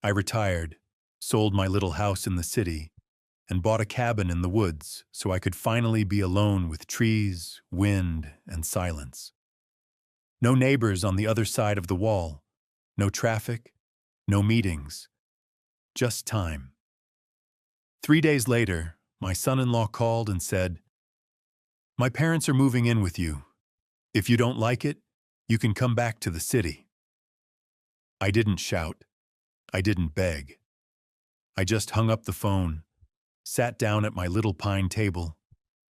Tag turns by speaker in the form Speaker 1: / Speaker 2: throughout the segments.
Speaker 1: I retired, sold my little house in the city, and bought a cabin in the woods so I could finally be alone with trees, wind, and silence. No neighbors on the other side of the wall, no traffic, no meetings, just time. 3 days later, my son-in-law called and said, "My parents are moving in with you. If you don't like it, you can come back to the city." I didn't shout. I didn't beg. I just hung up the phone, sat down at my little pine table,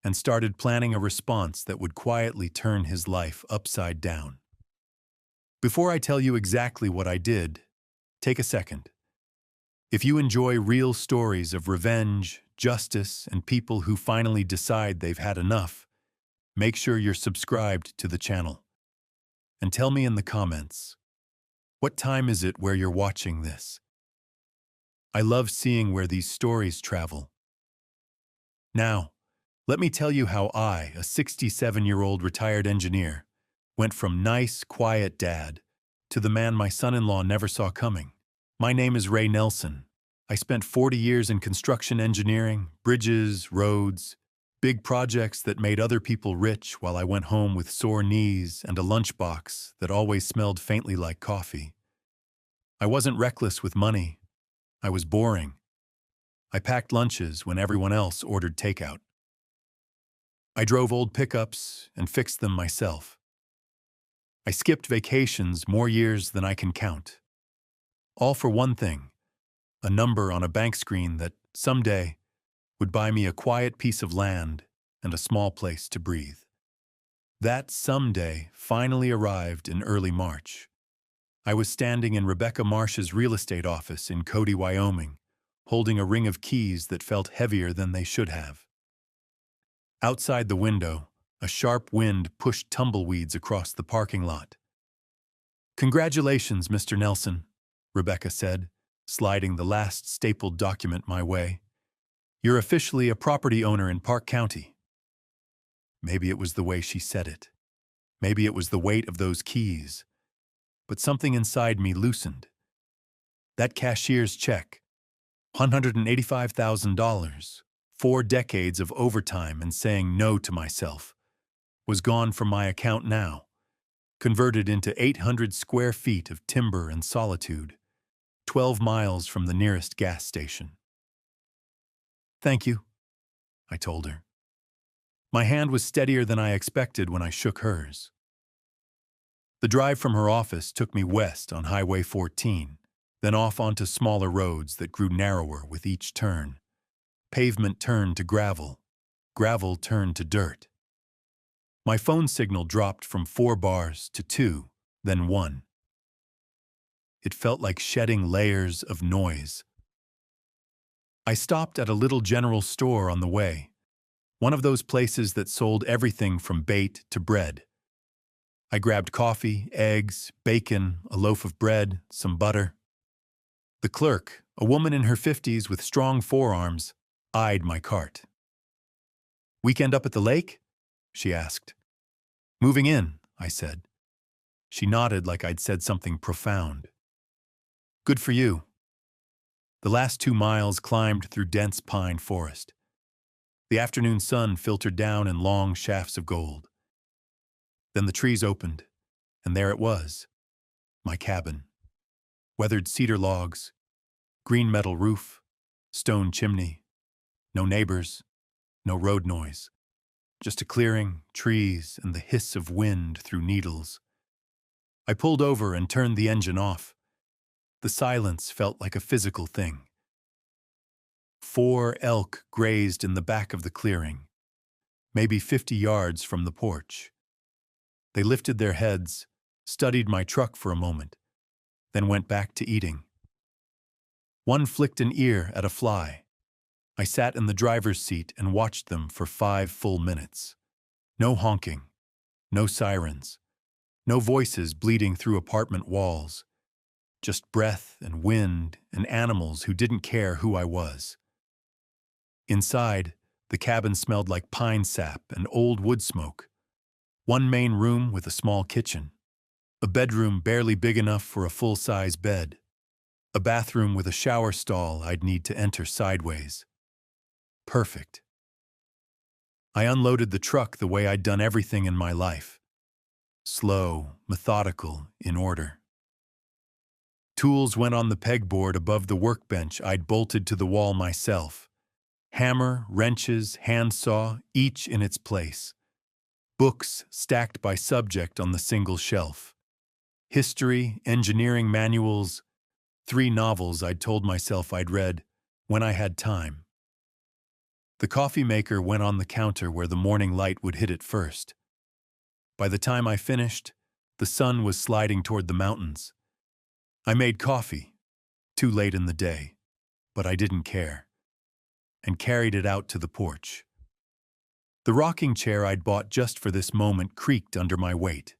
Speaker 1: and started planning a response that would quietly turn his life upside down. Before I tell you exactly what I did, take a second. If you enjoy real stories of revenge, justice, and people who finally decide they've had enough, make sure you're subscribed to the channel. And tell me in the comments, what time is it where you're watching this? I love seeing where these stories travel. Now, let me tell you how I, a 67-year-old retired engineer, went from nice, quiet dad to the man my son-in-law never saw coming. My name is Ray Nelson. I spent 40 years in construction engineering, bridges, roads, big projects that made other people rich while I went home with sore knees and a lunchbox that always smelled faintly like coffee. I wasn't reckless with money. I was boring. I packed lunches when everyone else ordered takeout. I drove old pickups and fixed them myself. I skipped vacations more years than I can count. All for one thing, a number on a bank screen that, someday, would buy me a quiet piece of land and a small place to breathe. That someday finally arrived in early March. I was standing in Rebecca Marsh's real estate office in Cody, Wyoming, holding a ring of keys that felt heavier than they should have. Outside the window, a sharp wind pushed tumbleweeds across the parking lot. "Congratulations, Mr. Nelson," Rebecca said, sliding the last stapled document my way. "You're officially a property owner in Park County." Maybe it was the way she said it. Maybe it was the weight of those keys. But something inside me loosened. That cashier's check, $185,000, 4 decades of overtime and saying no to myself, was gone from my account now, converted into 800 square feet of timber and solitude, 12 miles from the nearest gas station. "Thank you," I told her. My hand was steadier than I expected when I shook hers. The drive from her office took me west on Highway 14, then off onto smaller roads that grew narrower with each turn. Pavement turned to gravel. Gravel turned to dirt. My phone signal dropped from 4 bars to 2, then 1. It felt like shedding layers of noise. I stopped at a little general store on the way, one of those places that sold everything from bait to bread. I grabbed coffee, eggs, bacon, a loaf of bread, some butter. The clerk, a woman in her 50s with strong forearms, eyed my cart. "Weekend up at the lake?" she asked. "Moving in," I said. She nodded like I'd said something profound. "Good for you." The last 2 miles climbed through dense pine forest. The afternoon sun filtered down in long shafts of gold. Then the trees opened, and there it was, my cabin. Weathered cedar logs, green metal roof, stone chimney, no neighbors, no road noise, just a clearing, trees, and the hiss of wind through needles. I pulled over and turned the engine off. The silence felt like a physical thing. 4 elk grazed in the back of the clearing, maybe 50 yards from the porch. They lifted their heads, studied my truck for a moment, then went back to eating. One flicked an ear at a fly. I sat in the driver's seat and watched them for 5 full minutes. No honking, no sirens, no voices bleeding through apartment walls, just breath and wind and animals who didn't care who I was. Inside, the cabin smelled like pine sap and old wood smoke. One main room with a small kitchen. A bedroom barely big enough for a full-size bed. A bathroom with a shower stall I'd need to enter sideways. Perfect. I unloaded the truck the way I'd done everything in my life. Slow, methodical, in order. Tools went on the pegboard above the workbench I'd bolted to the wall myself. Hammer, wrenches, handsaw, each in its place. Books stacked by subject on the single shelf. History, engineering manuals, 3 novels I'd told myself I'd read when I had time. The coffee maker went on the counter where the morning light would hit it first. By the time I finished, the sun was sliding toward the mountains. I made coffee, too late in the day, but I didn't care, and carried it out to the porch. The rocking chair I'd bought just for this moment creaked under my weight.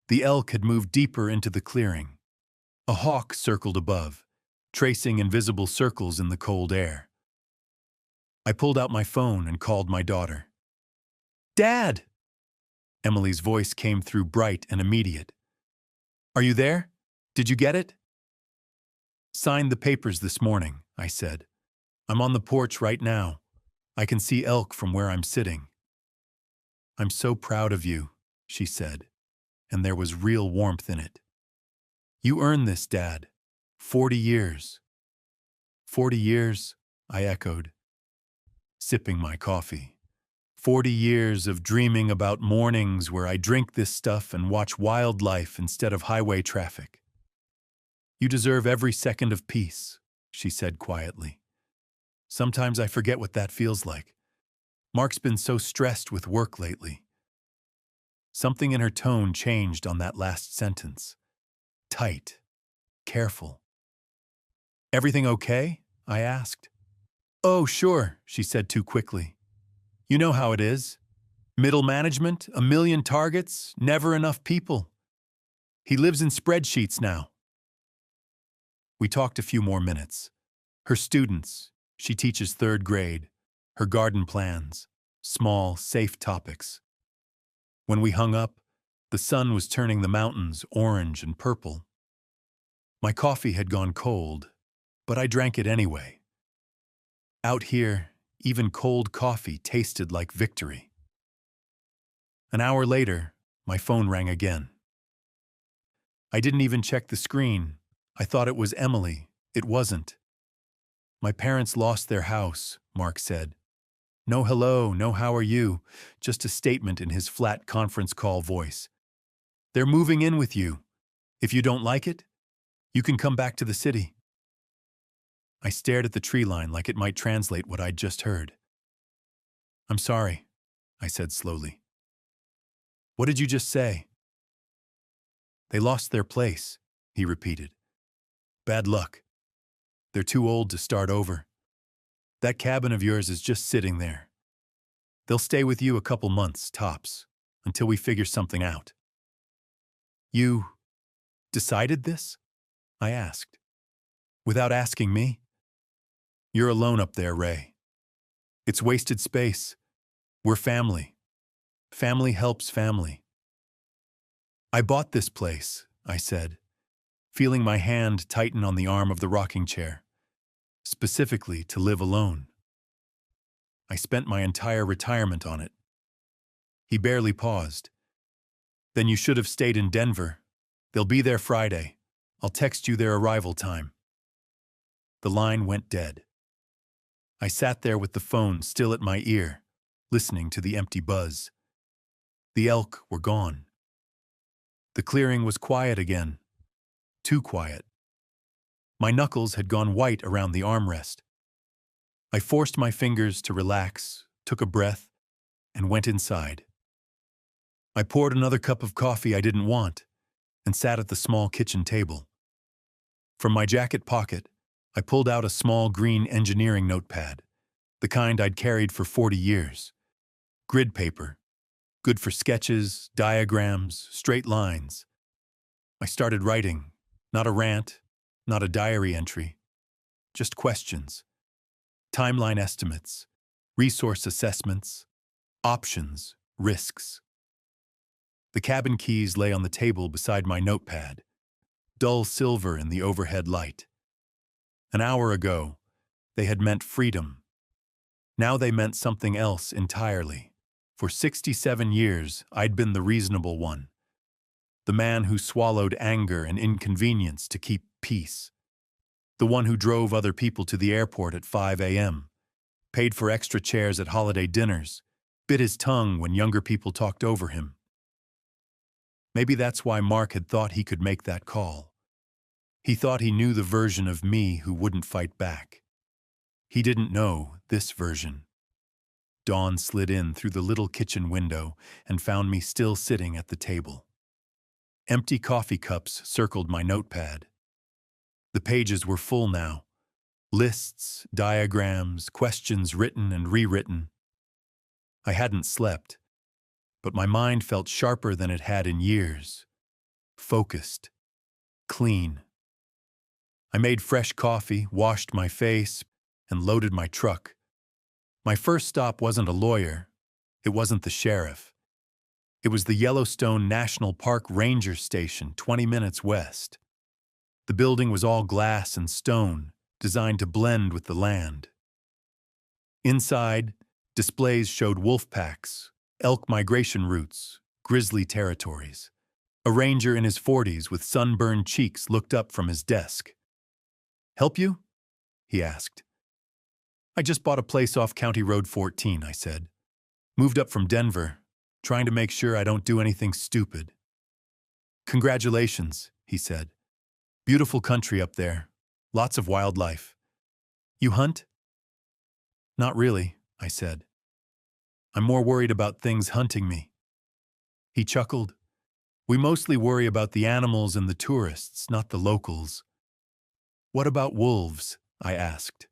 Speaker 1: The elk had moved deeper into the clearing. A hawk circled above, tracing invisible circles in the cold air. I pulled out my phone and called my daughter. "Dad!" Emily's voice came through bright and immediate. "Are you there? Did you get it?" "Signed the papers this morning," I said. "I'm on the porch right now. I can see elk from where I'm sitting." "I'm so proud of you," she said, and there was real warmth in it. "You earned this, Dad. 40 years. 40 years, I echoed, sipping my coffee. 40 years of dreaming about mornings where I drink this stuff and watch wildlife instead of highway traffic. "You deserve every second of peace," she said quietly. "Sometimes I forget what that feels like. Mark's been so stressed with work lately." Something in her tone changed on that last sentence. Tight. Careful. "Everything okay?" I asked. "Oh, sure," she said too quickly. "You know how it is. Middle management, 1,000,000 targets, never enough people. He lives in spreadsheets now." We talked a few more minutes. Her students, she teaches 3rd grade, her garden plans, small, safe topics. When we hung up, the sun was turning the mountains orange and purple. My coffee had gone cold, but I drank it anyway. Out here, even cold coffee tasted like victory. An hour later, my phone rang again. I didn't even check the screen. I thought it was Emily. It wasn't. "My parents lost their house," Mark said. No hello, no how are you, just a statement in his flat conference call voice. "They're moving in with you. If you don't like it, you can come back to the city." I stared at the tree line like it might translate what I'd just heard. "I'm sorry," I said slowly. "What did you just say?" "They lost their place," he repeated. "Bad luck. They're too old to start over. That cabin of yours is just sitting there. They'll stay with you a couple months, tops, until we figure something out." "You decided this?" I asked. "Without asking me?" "You're alone up there, Ray. It's wasted space. We're family. Family helps family." "I bought this place," I said, feeling my hand tighten on the arm of the rocking chair, "specifically to live alone. I spent my entire retirement on it." He barely paused. "Then you should have stayed in Denver. They'll be there Friday. I'll text you their arrival time." The line went dead. I sat there with the phone still at my ear, listening to the empty buzz. The elk were gone. The clearing was quiet again. Too quiet. My knuckles had gone white around the armrest. I forced my fingers to relax, took a breath, and went inside. I poured another cup of coffee I didn't want and sat at the small kitchen table. From my jacket pocket, I pulled out a small green engineering notepad, the kind I'd carried for 40 years. Grid paper, good for sketches, diagrams, straight lines. I started writing, not a rant, not a diary entry, just questions. Timeline estimates, resource assessments, options, risks. The cabin keys lay on the table beside my notepad, dull silver in the overhead light. An hour ago, they had meant freedom. Now they meant something else entirely. For 67 years, I'd been the reasonable one, the man who swallowed anger and inconvenience to keep peace, the one who drove other people to the airport at 5 a.m., paid for extra chairs at holiday dinners, bit his tongue when younger people talked over him. Maybe that's why Mark had thought he could make that call. He thought he knew the version of me who wouldn't fight back. He didn't know this version. Dawn slid in through the little kitchen window and found me still sitting at the table. Empty coffee cups circled my notepad. The pages were full now. Lists, diagrams, questions written and rewritten. I hadn't slept, but my mind felt sharper than it had in years. Focused. Clean. I made fresh coffee, washed my face, and loaded my truck. My first stop wasn't a lawyer. It wasn't the sheriff. It was the Yellowstone National Park Ranger Station, 20 minutes west. The building was all glass and stone, designed to blend with the land. Inside, displays showed wolf packs, elk migration routes, grizzly territories. A ranger in his 40s with sunburned cheeks looked up from his desk. "Help you?" he asked. "I just bought a place off County Road 14, I said. "Moved up from Denver, trying to make sure I don't do anything stupid." "Congratulations," he said. "Beautiful country up there. Lots of wildlife. You hunt?" "Not really," I said. "I'm more worried about things hunting me." He chuckled. "We mostly worry about the animals and the tourists, not the locals." "What about wolves?" I asked.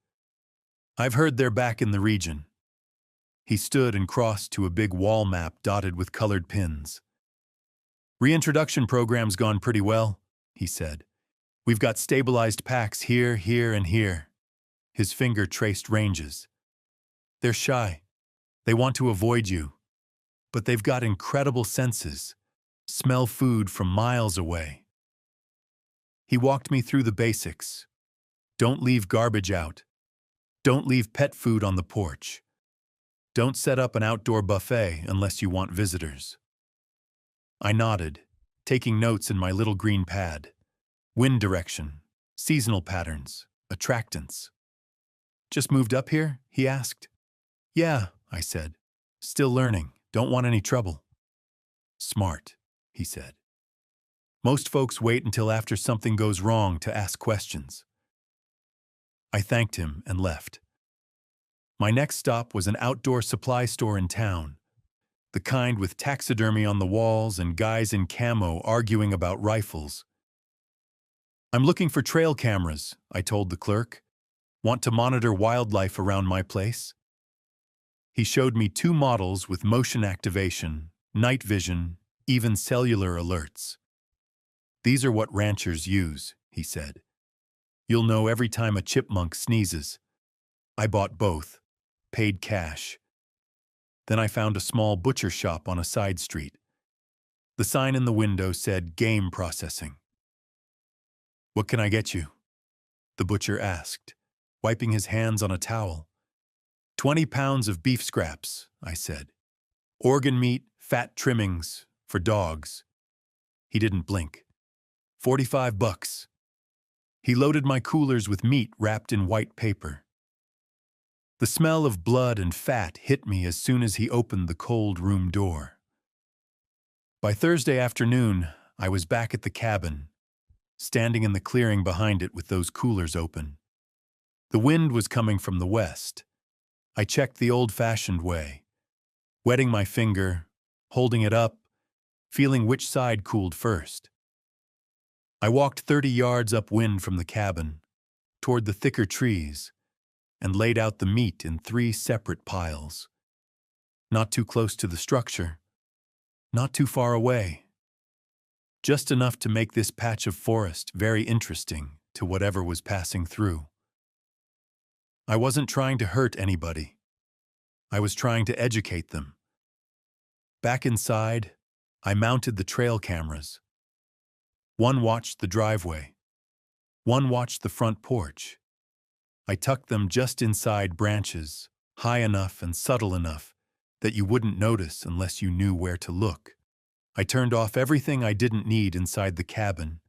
Speaker 1: "I've heard they're back in the region." He stood and crossed to a big wall map dotted with colored pins. "Reintroduction program's gone pretty well," he said. "We've got stabilized packs here, here, and here." His finger traced ranges. "They're shy. They want to avoid you. But they've got incredible senses. Smell food from miles away." He walked me through the basics. Don't leave garbage out. Don't leave pet food on the porch. Don't set up an outdoor buffet unless you want visitors. I nodded, taking notes in my little green pad. Wind direction, seasonal patterns, attractants. "Just moved up here?" he asked. "Yeah," I said. "Still learning. Don't want any trouble." "Smart," he said. "Most folks wait until after something goes wrong to ask questions." I thanked him and left. My next stop was an outdoor supply store in town, the kind with taxidermy on the walls and guys in camo arguing about rifles. "I'm looking for trail cameras," I told the clerk. "Want to monitor wildlife around my place?" He showed me 2 models with motion activation, night vision, even cellular alerts. "These are what ranchers use," he said. "You'll know every time a chipmunk sneezes." I bought both, paid cash. Then I found a small butcher shop on a side street. The sign in the window said game processing. "What can I get you?" the butcher asked, wiping his hands on a towel. 20 pounds of beef scraps," I said. "Organ meat, fat trimmings, for dogs." He didn't blink. $45. He loaded my coolers with meat wrapped in white paper. The smell of blood and fat hit me as soon as he opened the cold room door. By Thursday afternoon, I was back at the cabin, standing in the clearing behind it with those coolers open. The wind was coming from the west. I checked the old-fashioned way, wetting my finger, holding it up, feeling which side cooled first. I walked 30 yards upwind from the cabin, toward the thicker trees, and laid out the meat in 3 separate piles. Not too close to the structure, not too far away. Just enough to make this patch of forest very interesting to whatever was passing through. I wasn't trying to hurt anybody. I was trying to educate them. Back inside, I mounted the trail cameras. One watched the driveway. One watched the front porch. I tucked them just inside branches, high enough and subtle enough that you wouldn't notice unless you knew where to look. I turned off everything I didn't need inside the cabin,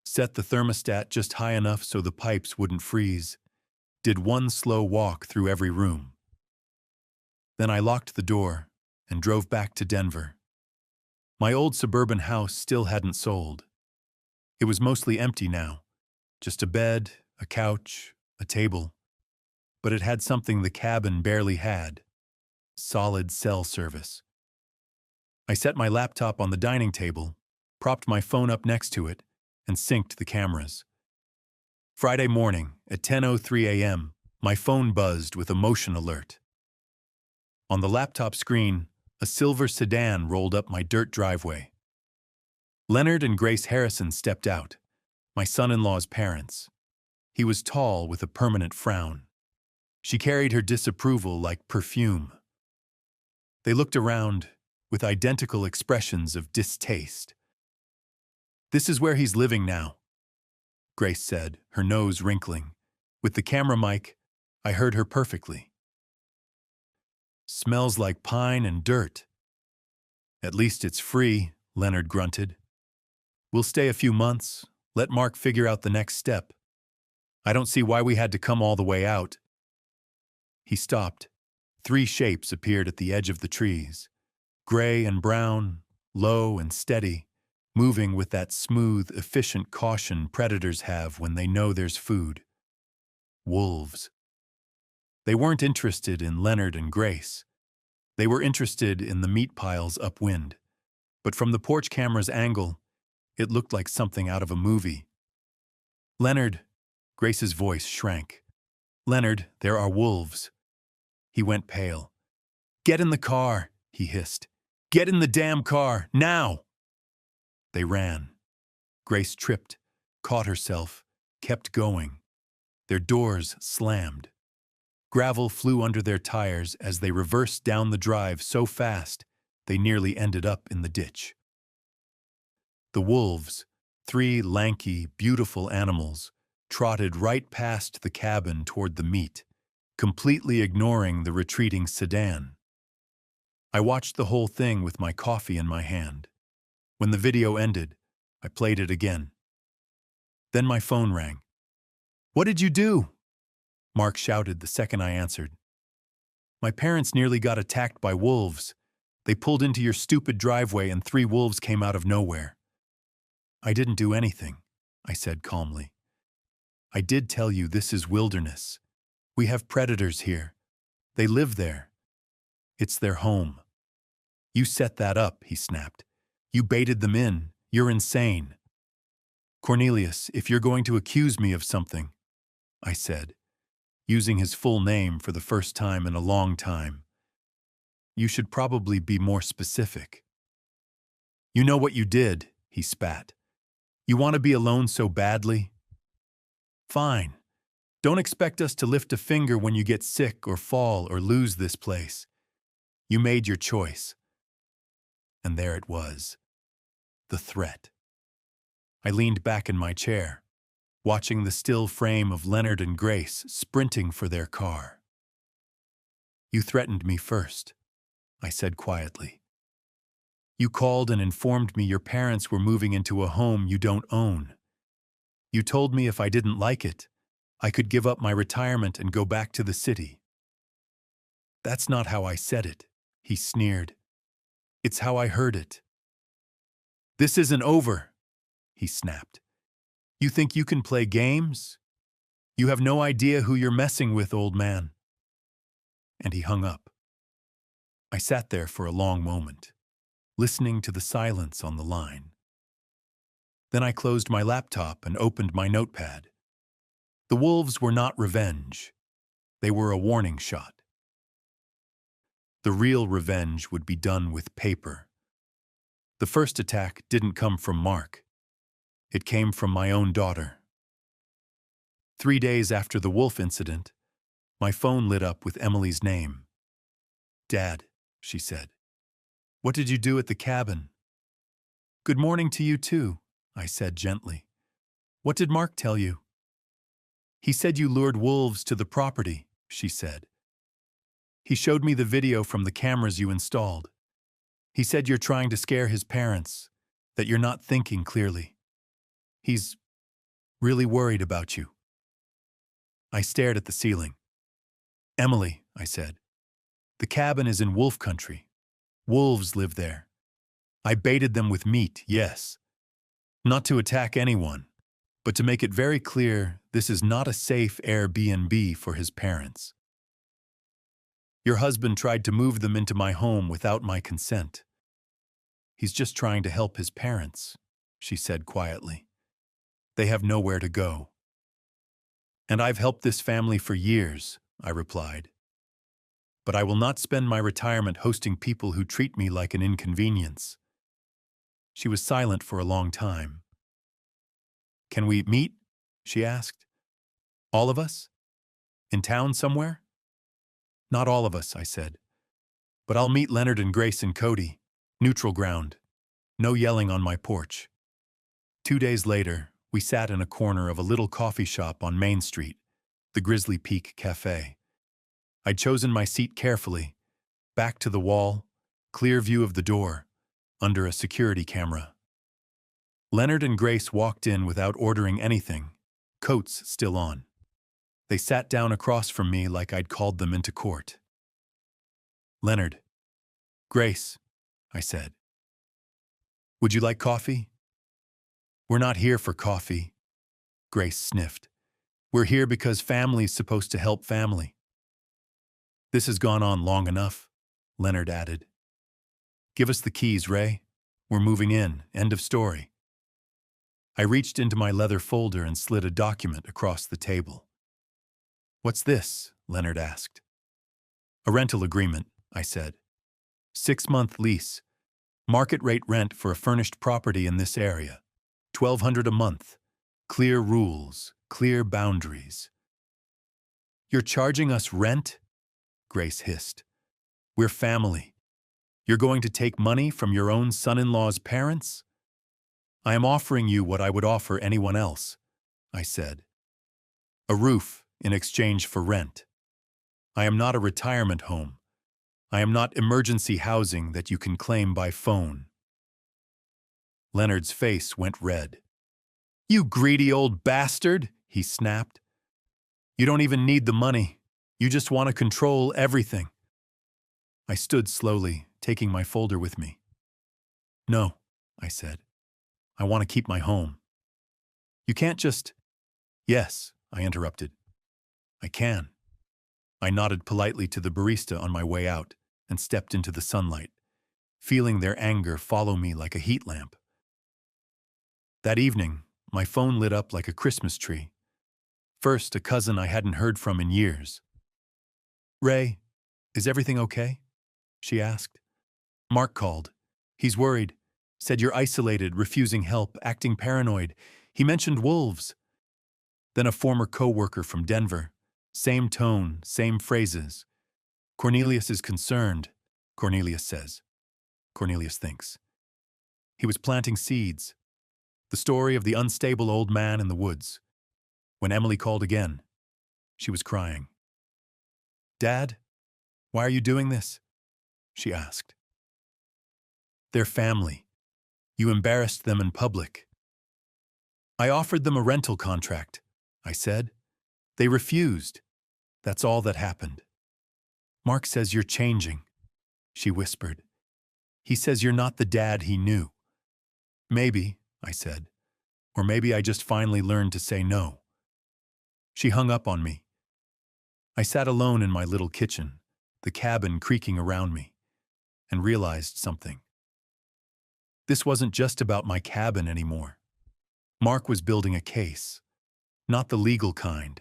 Speaker 1: set the thermostat just high enough so the pipes wouldn't freeze, did one slow walk through every room. Then I locked the door and drove back to Denver. My old suburban house still hadn't sold. It was mostly empty now, just a bed, a couch, a table. But it had something the cabin barely had: solid cell service. I set my laptop on the dining table, propped my phone up next to it, and synced the cameras. Friday morning at 10:03 a.m., my phone buzzed with a motion alert. On the laptop screen, a silver sedan rolled up my dirt driveway. Leonard and Grace Harrison stepped out, my son-in-law's parents. He was tall with a permanent frown. She carried her disapproval like perfume. They looked around with identical expressions of distaste. "This is where he's living now," Grace said, her nose wrinkling. With the camera mic, I heard her perfectly. "Smells like pine and dirt." "At least it's free," Leonard grunted. "We'll stay a few months, let Mark figure out the next step. I don't see why we had to come all the way out." He stopped. 3 shapes appeared at the edge of the trees. Gray and brown, low and steady, moving with that smooth, efficient caution predators have when they know there's food. Wolves. They weren't interested in Leonard and Grace. They were interested in the meat piles upwind. But from the porch camera's angle, it looked like something out of a movie. "Leonard," Grace's voice shrank. "Leonard, there are wolves." He went pale. "Get in the car," he hissed. "Get in the damn car, now!" They ran. Grace tripped, caught herself, kept going. Their doors slammed. Gravel flew under their tires as they reversed down the drive so fast they nearly ended up in the ditch. The wolves, 3 lanky, beautiful animals, trotted right past the cabin toward the meat, completely ignoring the retreating sedan. I watched the whole thing with my coffee in my hand. When the video ended, I played it again. Then my phone rang. "What did you do?" Mark shouted the second I answered. "My parents nearly got attacked by wolves. They pulled into your stupid driveway and 3 wolves came out of nowhere." "I didn't do anything," I said calmly. "I did tell you this is wilderness. We have predators here. They live there. It's their home." "You set that up," he snapped. "You baited them in. You're insane." "Cornelius, if you're going to accuse me of something," I said, using his full name for the first time in a long time, "you should probably be more specific." "You know what you did," he spat. "You want to be alone so badly? Fine. Don't expect us to lift a finger when you get sick or fall or lose this place. You made your choice." And there it was, the threat. I leaned back in my chair, watching the still frame of Leonard and Grace sprinting for their car. "You threatened me first," I said quietly. "You called and informed me your parents were moving into a home you don't own. You told me if I didn't like it, I could give up my retirement and go back to the city." "That's not how I said it," he sneered. "It's how I heard it." "This isn't over," he snapped. "You think you can play games? You have no idea who you're messing with, old man." And he hung up. I sat there for a long moment, listening to the silence on the line. Then I closed my laptop and opened my notepad. The wolves were not revenge. They were a warning shot. The real revenge would be done with paper. The first attack didn't come from Mark. It came from my own daughter. 3 days after the wolf incident, my phone lit up with Emily's name. "Dad," she said. "What did you do at the cabin?" "Good morning to you too," I said gently. "What did Mark tell you?" He said you lured wolves to the property, she said. He showed me the video from the cameras you installed. He said you're trying to scare his parents, that you're not thinking clearly. He's really worried about you. I stared at the ceiling. Emily, I said, the cabin is in wolf country. Wolves live there. I baited them with meat, yes. Not to attack anyone, but to make it very clear this is not a safe Airbnb for his parents. Your husband tried to move them into my home without my consent. He's just trying to help his parents, she said quietly. They have nowhere to go. And I've helped this family for years, I replied. But I will not spend my retirement hosting people who treat me like an inconvenience. She was silent for a long time. Can we meet? She asked. All of us? In town somewhere? Not all of us, I said. But I'll meet Leonard and Grace and Cody. Neutral ground. No yelling on my porch. 2 days later, we sat in a corner of a little coffee shop on Main Street, the Grizzly Peak Cafe. I'd chosen my seat carefully, back to the wall, clear view of the door, under a security camera. Leonard and Grace walked in without ordering anything, coats still on. They sat down across from me like I'd called them into court. Leonard. Grace, I said. Would you like coffee? We're not here for coffee, Grace sniffed. We're here because family's supposed to help family. This has gone on long enough, Leonard added. Give us the keys, Ray. We're moving in. End of story. I reached into my leather folder and slid a document across the table. What's this? Leonard asked. A rental agreement, I said. 6-month lease. Market rate rent for a furnished property in this area. $1,200 a month. Clear rules, clear boundaries. You're charging us rent? Grace hissed. We're family. You're going to take money from your own son-in-law's parents? I am offering you what I would offer anyone else, I said. A roof in exchange for rent. I am not a retirement home. I am not emergency housing that you can claim by phone. Leonard's face went red. You greedy old bastard, he snapped. You don't even need the money. You just want to control everything. I stood slowly, taking my folder with me. No, I said. I want to keep my home. You can't just... Yes, I interrupted. I can. I nodded politely to the barista on my way out and stepped into the sunlight, feeling their anger follow me like a heat lamp. That evening, my phone lit up like a Christmas tree. First, a cousin I hadn't heard from in years. Ray, is everything okay? She asked. Mark called. He's worried. Said you're isolated, refusing help, acting paranoid. He mentioned wolves. Then a former co-worker from Denver. Same tone, same phrases. Cornelius is concerned, Cornelius says. Cornelius thinks. He was planting seeds. The story of the unstable old man in the woods. When Emily called again, she was crying. Dad, why are you doing this? She asked. They're family. You embarrassed them in public. I offered them a rental contract, I said. They refused. That's all that happened. Mark says you're changing, she whispered. He says you're not the dad he knew. Maybe, I said, or maybe I just finally learned to say no. She hung up on me. I sat alone in my little kitchen, the cabin creaking around me, and realized something. This wasn't just about my cabin anymore. Mark was building a case, not the legal kind,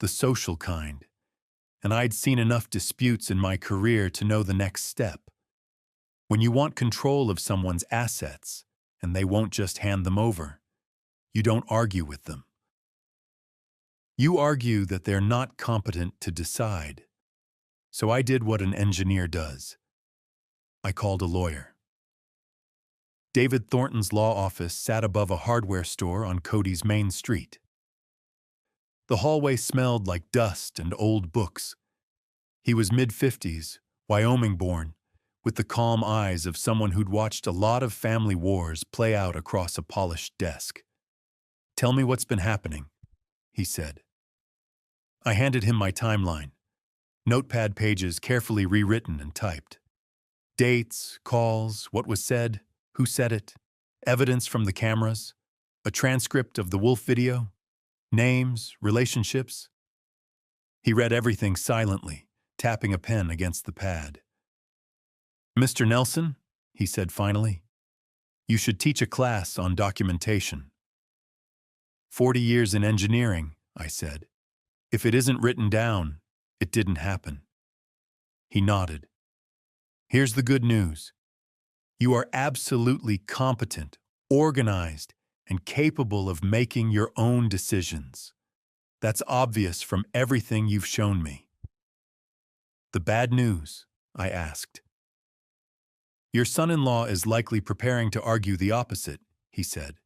Speaker 1: the social kind, and I'd seen enough disputes in my career to know the next step. When you want control of someone's assets, and they won't just hand them over, you don't argue with them. You argue that they're not competent to decide. So I did what an engineer does. I called a lawyer. David Thornton's law office sat above a hardware store on Cody's Main Street. The hallway smelled like dust and old books. He was mid-50s, Wyoming-born, with the calm eyes of someone who'd watched a lot of family wars play out across a polished desk. "Tell me what's been happening," he said. I handed him my timeline, notepad pages carefully rewritten and typed. Dates, calls, what was said, who said it, evidence from the cameras, a transcript of the wolf video, names, relationships. He read everything silently, tapping a pen against the pad. "Mr. Nelson," he said finally, "you should teach a class on documentation." 40 years in engineering, I said. If it isn't written down, it didn't happen. He nodded. "Here's the good news. You are absolutely competent, organized, and capable of making your own decisions. That's obvious from everything you've shown me." "The bad news?" I asked. "Your son-in-law is likely preparing to argue the opposite," he said.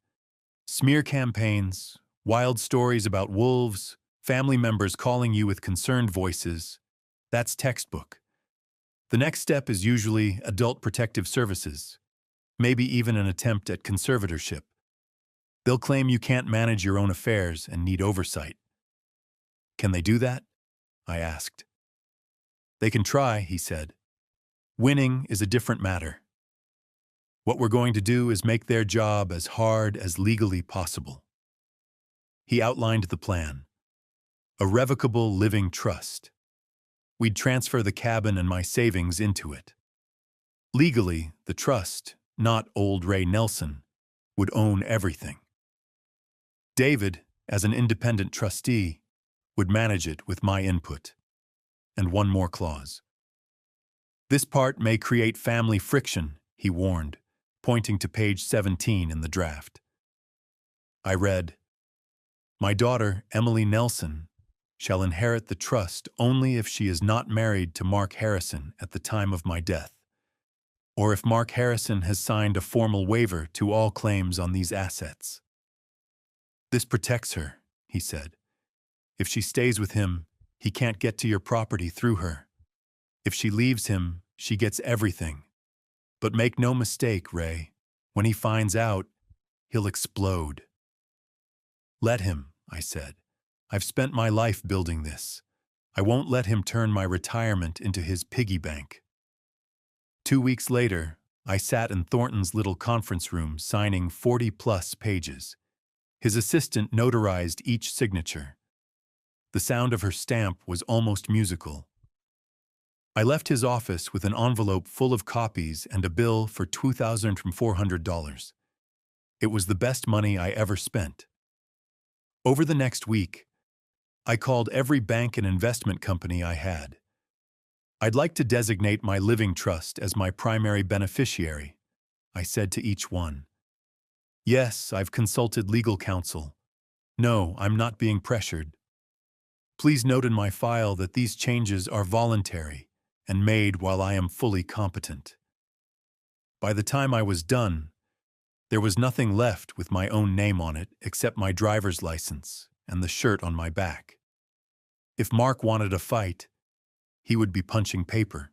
Speaker 1: "Smear campaigns, wild stories about wolves, family members calling you with concerned voices. That's textbook. The next step is usually adult protective services, maybe even an attempt at conservatorship. They'll claim you can't manage your own affairs and need oversight." "Can they do that?" I asked. "They can try," he said. "Winning is a different matter. What we're going to do is make their job as hard as legally possible." He outlined the plan. A revocable living trust. We'd transfer the cabin and my savings into it. Legally, the trust, not old Ray Nelson, would own everything. David, as an independent trustee, would manage it with my input. And one more clause. "This part may create family friction," he warned, pointing to page 17 in the draft. I read, "My daughter, Emily Nelson, shall inherit the trust only if she is not married to Mark Harrison at the time of my death, or if Mark Harrison has signed a formal waiver to all claims on these assets." "This protects her," he said. "If she stays with him, he can't get to your property through her. If she leaves him, she gets everything. But make no mistake, Ray, when he finds out, he'll explode." "Let him," I said. "I've spent my life building this. I won't let him turn my retirement into his piggy bank." 2 weeks later, I sat in Thornton's little conference room signing 40-plus pages. His assistant notarized each signature. The sound of her stamp was almost musical. I left his office with an envelope full of copies and a bill for $2,400. It was the best money I ever spent. Over the next week, I called every bank and investment company I had. "I'd like to designate my living trust as my primary beneficiary," I said to each one. "Yes, I've consulted legal counsel. No, I'm not being pressured. Please note in my file that these changes are voluntary and made while I am fully competent." By the time I was done, there was nothing left with my own name on it except my driver's license and the shirt on my back. If Mark wanted a fight, he would be punching paper.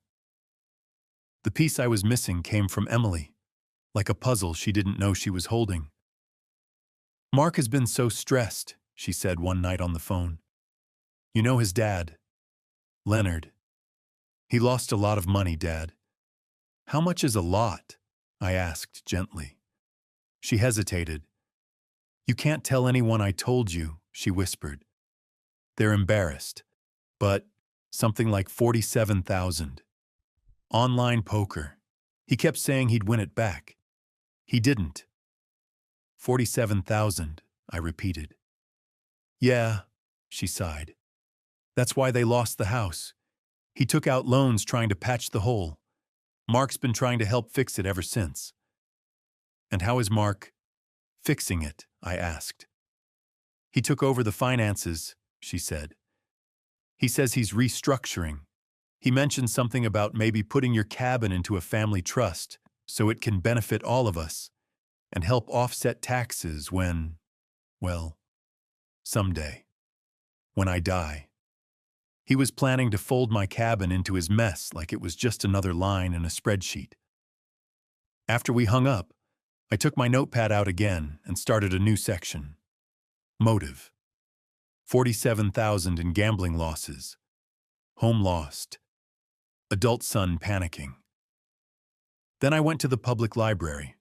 Speaker 1: The piece I was missing came from Emily, like a puzzle she didn't know she was holding. "Mark has been so stressed," she said one night on the phone. "You know his dad, Leonard. He lost a lot of money, Dad." "How much is a lot?" I asked gently. She hesitated. "You can't tell anyone I told you," she whispered. "They're embarrassed. But something like 47,000. Online poker. He kept saying he'd win it back. He didn't." 47,000, I repeated. "Yeah," she sighed. "That's why they lost the house. He took out loans trying to patch the hole. Mark's been trying to help fix it ever since." "And how is Mark fixing it?" I asked. "He took over the finances," she said. "He says he's restructuring. He mentioned something about maybe putting your cabin into a family trust so it can benefit all of us and help offset taxes when, well, someday." when I die. He was planning to fold my cabin into his mess like it was just another line in a spreadsheet. After we hung up, I took my notepad out again and started a new section. Motive. 47,000 in gambling losses. Home lost. Adult son panicking. Then I went to the public library.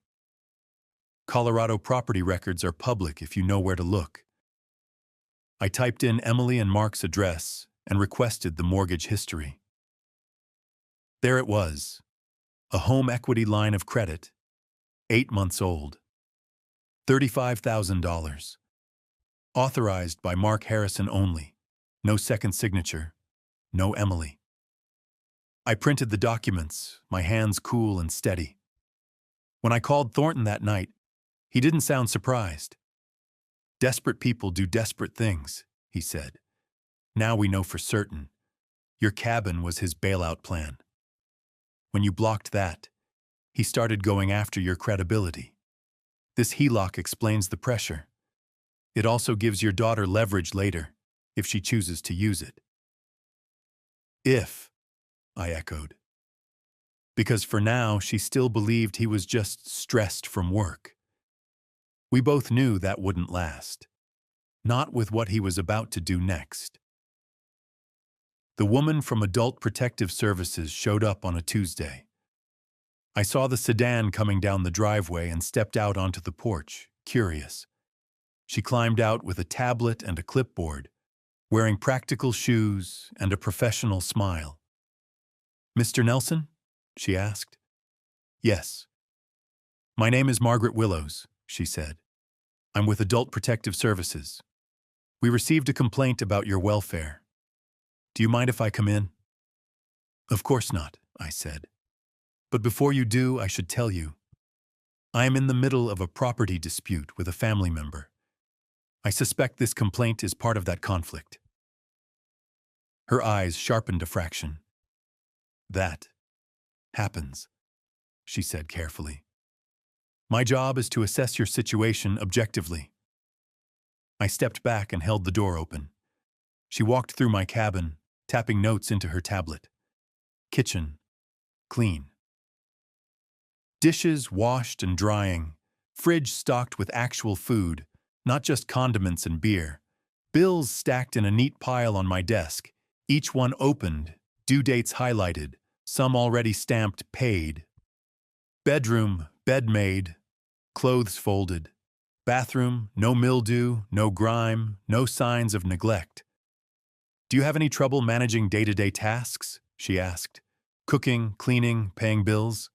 Speaker 1: Colorado property records are public if you know where to look. I typed in Emily and Mark's address and requested the mortgage history. There it was. A home equity line of credit, 8 months old. $35,000. Authorized by Mark Harrison only. No second signature. No Emily. I printed the documents, my hands cool and steady. When I called Thornton that night, he didn't sound surprised. Desperate people do desperate things, he said. Now we know for certain. Your cabin was his bailout plan. When you blocked that, he started going after your credibility. This HELOC explains the pressure. It also gives your daughter leverage later, if she chooses to use it. If, I echoed. Because for now, she still believed he was just stressed from work. We both knew that wouldn't last. Not with what he was about to do next. The woman from Adult Protective Services showed up on a Tuesday. I saw the sedan coming down the driveway and stepped out onto the porch, curious. She climbed out with a tablet and a clipboard, wearing practical shoes and a professional smile. "Mr. Nelson?" she asked. "Yes." "My name is Margaret Willows," she said. "I'm with Adult Protective Services. We received a complaint about your welfare. Do you mind if I come in?" "Of course not," I said. "But before you do, I should tell you. I am in the middle of a property dispute with a family member. I suspect this complaint is part of that conflict." Her eyes sharpened a fraction. "That happens," she said carefully. "My job is to assess your situation objectively." I stepped back and held the door open. She walked through my cabin, tapping notes into her tablet. Kitchen, clean. Dishes washed and drying. Fridge stocked with actual food, not just condiments and beer. Bills stacked in a neat pile on my desk, each one opened, due dates highlighted, some already stamped paid. Bedroom, bed made, clothes folded. Bathroom, no mildew, no grime, no signs of neglect. "Do you have any trouble managing day-to-day tasks?" she asked. "Cooking, cleaning, paying bills?"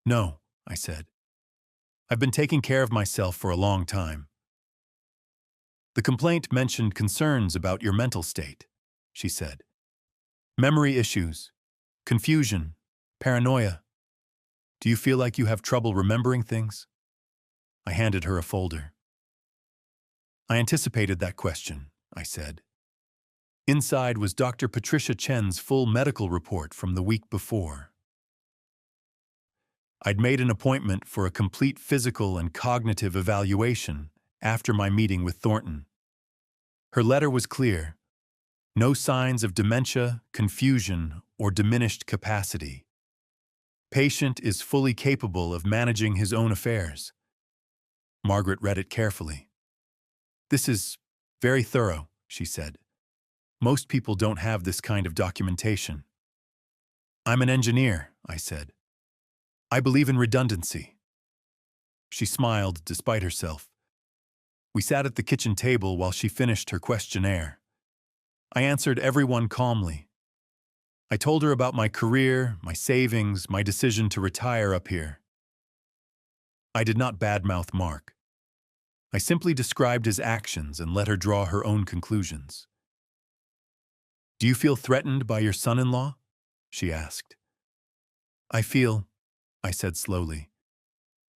Speaker 1: "No," I said. "I've been taking care of myself for a long time." "The complaint mentioned concerns about your mental state," she said. "Memory issues, confusion, paranoia. Do you feel like you have trouble remembering things?" I handed her a folder. "I anticipated that question," I said. Inside was Dr. Patricia Chen's full medical report from the week before. I'd made an appointment for a complete physical and cognitive evaluation after my meeting with Thornton. Her letter was clear. No signs of dementia, confusion, or diminished capacity. Patient is fully capable of managing his own affairs. Margaret read it carefully. "This is very thorough," she said. "Most people don't have this kind of documentation." "I'm an engineer," I said. "I believe in redundancy." She smiled despite herself. We sat at the kitchen table while she finished her questionnaire. I answered everyone calmly. I told her about my career, my savings, my decision to retire up here. I did not badmouth Mark. I simply described his actions and let her draw her own conclusions. "Do you feel threatened by your son-in-law?" she asked. "I feel," I said slowly,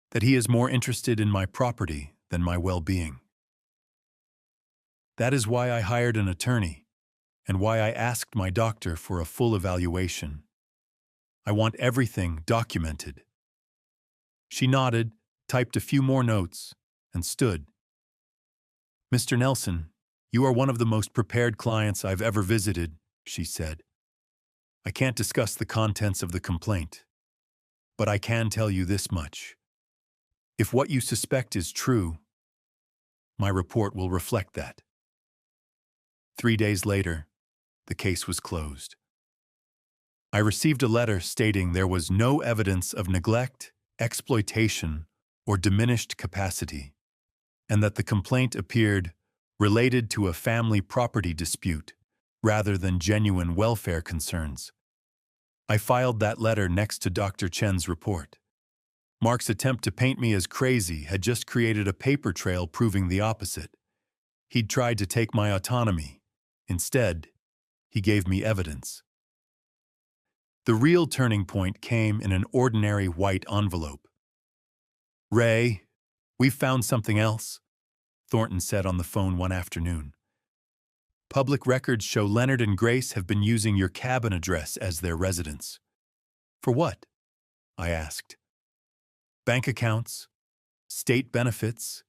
Speaker 1: "that he is more interested in my property than my well-being. That is why I hired an attorney, and why I asked my doctor for a full evaluation. I want everything documented." She nodded, typed a few more notes, and stood. "Mr. Nelson, You are one of the most prepared clients I've ever visited, she said. I can't discuss the contents of the complaint, but I can tell you this much. If what you suspect is true, my report will reflect that. 3 days later, the case was closed. I received a letter stating there was no evidence of neglect, exploitation, or diminished capacity, and that the complaint appeared related to a family property dispute rather than genuine welfare concerns. I filed that letter next to Dr. Chen's report. Mark's attempt to paint me as crazy had just created a paper trail proving the opposite. He'd tried to take my autonomy. Instead, he gave me evidence. The real turning point came in an ordinary white envelope. "Ray, we've found something else," Thornton said on the phone one afternoon. "Public records show Leonard and Grace have been using your cabin address as their residence." "For what?" I asked. "Bank accounts, state benefits.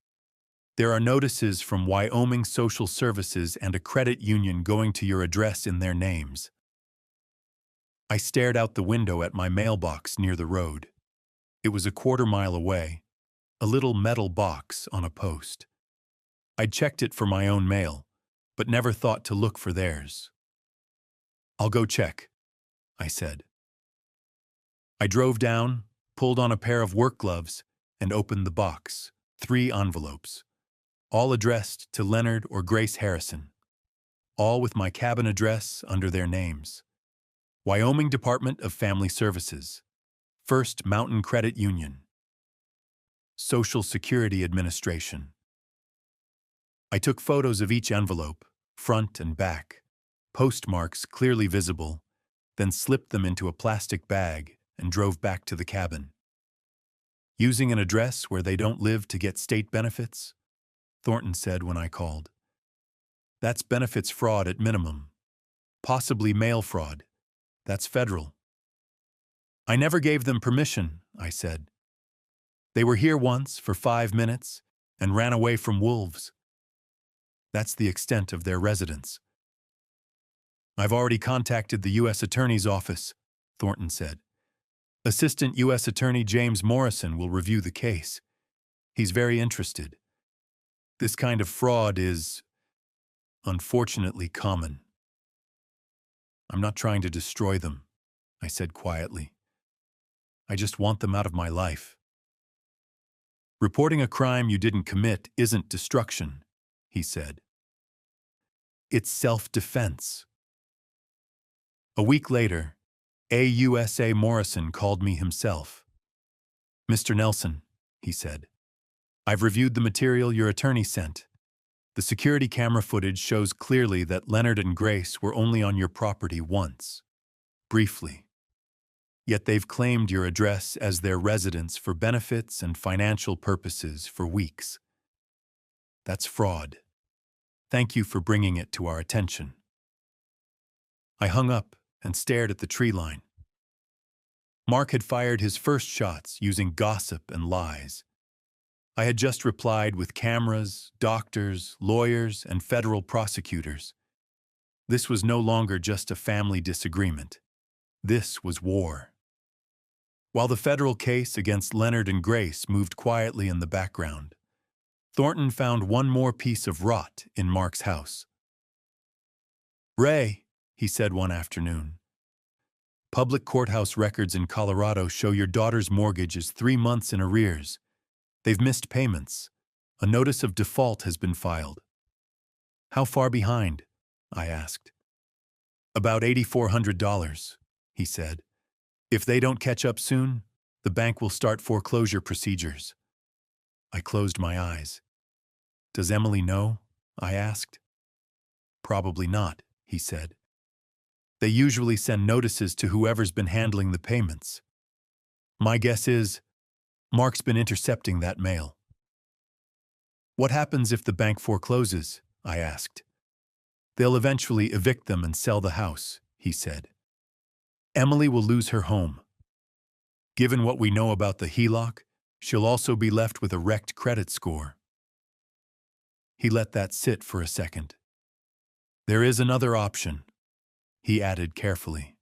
Speaker 1: There are notices from Wyoming Social Services and a credit union going to your address in their names." I stared out the window at my mailbox near the road. It was a quarter-mile away, a little metal box on a post. I'd checked it for my own mail, but never thought to look for theirs. "I'll go check," I said. I drove down, pulled on a pair of work gloves, and opened the box. 3 envelopes, all addressed to Leonard or Grace Harrison, all with my cabin address under their names. Wyoming Department of Family Services, First Mountain Credit Union, Social Security Administration. I took photos of each envelope, front and back, postmarks clearly visible, then slipped them into a plastic bag and drove back to the cabin. "Using an address where they don't live to get state benefits?" Thornton said when I called. "That's benefits fraud at minimum. Possibly mail fraud. That's federal." "I never gave them permission," I said. "They were here once for 5 minutes and ran away from wolves. That's the extent of their residence." "I've already contacted the U.S. Attorney's Office," Thornton said. "Assistant U.S. Attorney James Morrison will review the case. He's very interested. This kind of fraud is, unfortunately, common." "I'm not trying to destroy them," I said quietly. "I just want them out of my life." "Reporting a crime you didn't commit isn't destruction," he said. "It's self-defense." A week later, AUSA Morrison called me himself. "Mr. Nelson," he said, "I've reviewed the material your attorney sent. The security camera footage shows clearly that Leonard and Grace were only on your property once, briefly. Yet they've claimed your address as their residence for benefits and financial purposes for weeks. That's fraud. Thank you for bringing it to our attention." I hung up and stared at the tree line. Mark had fired his first shots using gossip and lies. I had just replied with cameras, doctors, lawyers, and federal prosecutors. This was no longer just a family disagreement. This was war. While the federal case against Leonard and Grace moved quietly in the background, Thornton found one more piece of rot in Mark's house. "Ray," he said one afternoon, "public courthouse records in Colorado show your daughter's mortgage is 3 months in arrears. They've missed payments. A notice of default has been filed." "How far behind?" I asked. "About $8,400, he said. "If they don't catch up soon, the bank will start foreclosure procedures." I closed my eyes. "Does Emily know?" I asked. "Probably not," he said. "They usually send notices to whoever's been handling the payments. My guess is Mark's been intercepting that mail." "What happens if the bank forecloses?" I asked. "They'll eventually evict them and sell the house," he said. "Emily will lose her home. Given what we know about the HELOC, she'll also be left with a wrecked credit score." He let that sit for a second. There is another option, he added carefully.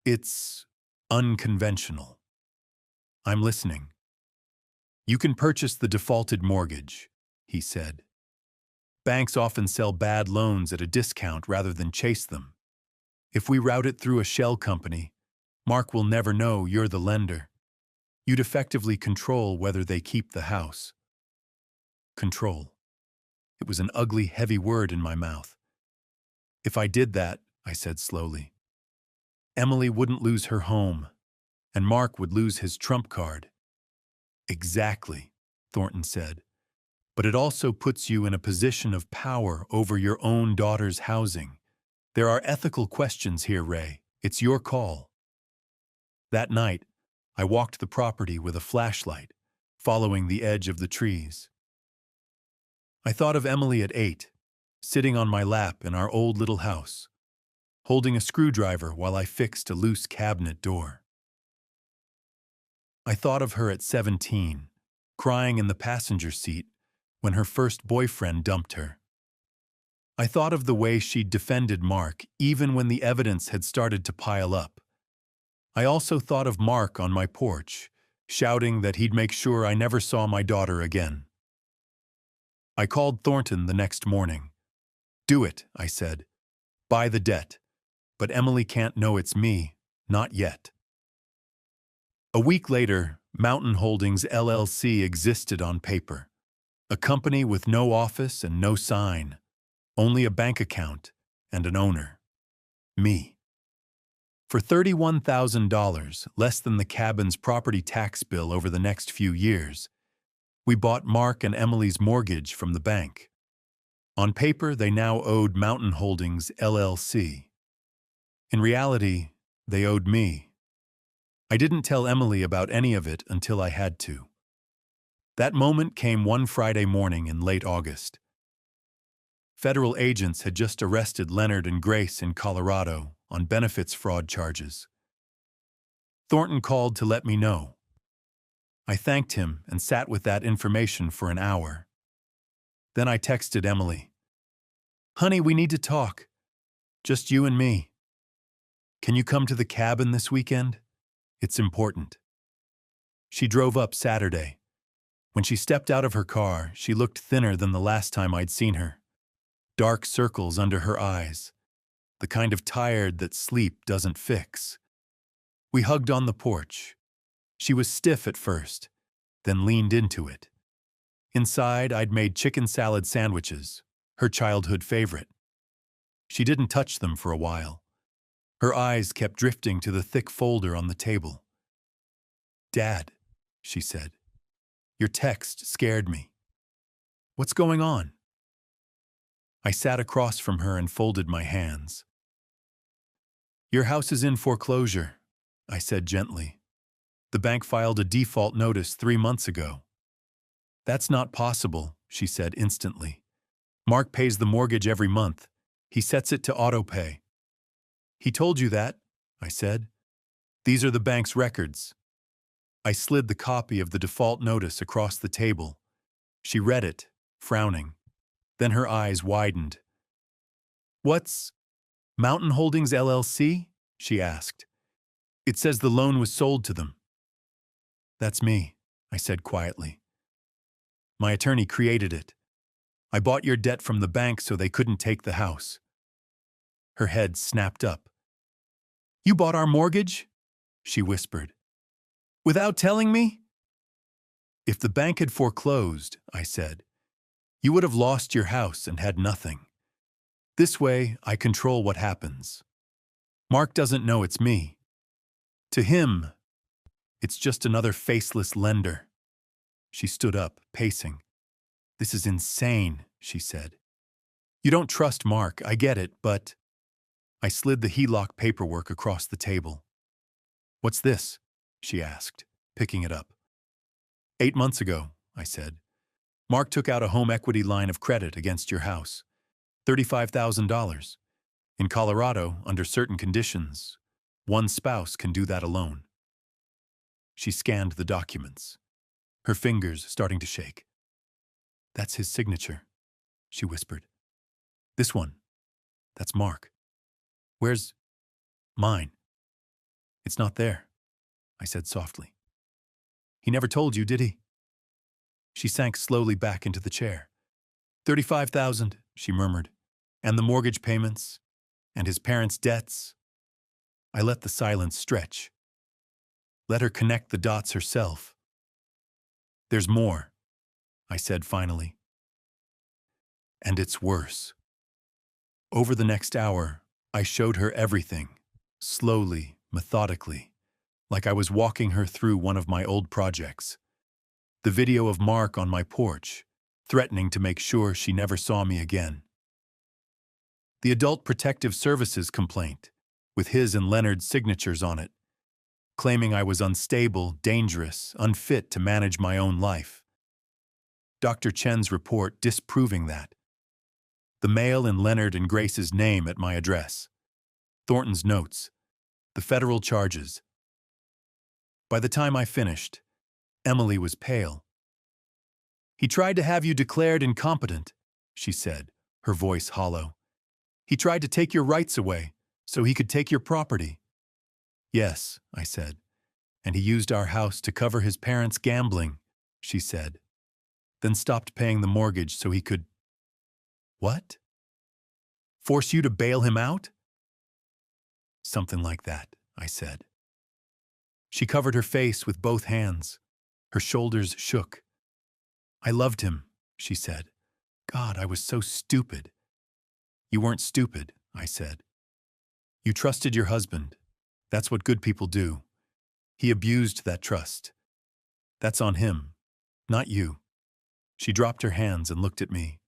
Speaker 1: It's unconventional. I'm listening. You can purchase the defaulted mortgage, he said. Banks often sell bad loans at a discount rather than chase them. If we route it through a shell company, Mark will never know you're the lender. You'd effectively control whether they keep the house. Control. It was an ugly, heavy word in my mouth. If I did that, I said slowly, Emily wouldn't lose her home, and Mark would lose his trump card. Exactly, Thornton said. But it also puts you in a position of power over your own daughter's housing. There are ethical questions here, Ray. It's your call. That night, I walked the property with a flashlight, following the edge of the trees. I thought of Emily at 8, sitting on my lap in our old little house, holding a screwdriver while I fixed a loose cabinet door. I thought of her at 17, crying in the passenger seat when her first boyfriend dumped her. I thought of the way she'd defended Mark even when the evidence had started to pile up. I also thought of Mark on my porch, shouting that he'd make sure I never saw my daughter again. I called Thornton the next morning. Do it, I said. Buy the debt. But Emily can't know it's me, not yet. A week later, Mountain Holdings LLC existed on paper. A company with no office and no sign, only a bank account and an owner. Me. For $31,000, less than the cabin's property tax bill over the next few years, we bought Mark and Emily's mortgage from the bank. On paper, they now owed Mountain Holdings LLC. In reality, they owed me. I didn't tell Emily about any of it until I had to. That moment came one Friday morning in late August. Federal agents had just arrested Leonard and Grace in Colorado on benefits fraud charges. Thornton called to let me know. I thanked him and sat with that information for an hour. Then I texted Emily. Honey, we need to talk. Just you and me. Can you come to the cabin this weekend? It's important. She drove up Saturday. When she stepped out of her car, she looked thinner than the last time I'd seen her. Dark circles under her eyes, the kind of tired that sleep doesn't fix. We hugged on the porch. She was stiff at first, then leaned into it. Inside, I'd made chicken salad sandwiches, her childhood favorite. She didn't touch them for a while. Her eyes kept drifting to the thick folder on the table. Dad, she said, your text scared me. What's going on? I sat across from her and folded my hands. Your house is in foreclosure, I said gently. The bank filed a default notice 3 months ago. That's not possible, she said instantly. Mark pays the mortgage every month. He sets it to autopay. He told you that, I said. These are the bank's records. I slid the copy of the default notice across the table. She read it, frowning. Then her eyes widened. What's Mountain Holdings LLC? She asked. It says the loan was sold to them. That's me, I said quietly. My attorney created it. I bought your debt from the bank so they couldn't take the house. Her head snapped up. You bought our mortgage? She whispered. Without telling me? If the bank had foreclosed, I said, you would have lost your house and had nothing. This way, I control what happens. Mark doesn't know it's me. To him, it's just another faceless lender. She stood up, pacing. This is insane, she said. You don't trust Mark, I get it, but... I slid the HELOC paperwork across the table. What's this? She asked, picking it up. 8 months ago, I said. Mark took out a home equity line of credit against your house. $35,000. In Colorado, under certain conditions, one spouse can do that alone. She scanned the documents, her fingers starting to shake. That's his signature, she whispered. This one, That's Mark. Where's mine? It's not there, I said softly. He never told you, did he? She sank slowly back into the chair. 35,000, she murmured, and the mortgage payments, and his parents' debts. I let the silence stretch. Let her connect the dots herself. There's more, I said finally. And it's worse. Over the next hour, I showed her everything, slowly, methodically, like I was walking her through one of my old projects. The video of Mark on my porch, threatening to make sure she never saw me again. The Adult Protective Services complaint, with his and Leonard's signatures on it, claiming I was unstable, dangerous, unfit to manage my own life. Dr. Chen's report disproving that. The mail in Leonard and Grace's name at my address. Thornton's notes. The federal charges. By the time I finished, Emily was pale. He tried to have you declared incompetent, she said, her voice hollow. He tried to take your rights away, so he could take your property. Yes, I said, and he used our house to cover his parents' gambling, she said, then stopped paying the mortgage so he could… What? Force you to bail him out? Something like that, I said. She covered her face with both hands. Her shoulders shook. I loved him, she said. God, I was so stupid. You weren't stupid, I said. You trusted your husband. That's what good people do. He abused that trust. That's on him, not you. She dropped her hands and looked at me.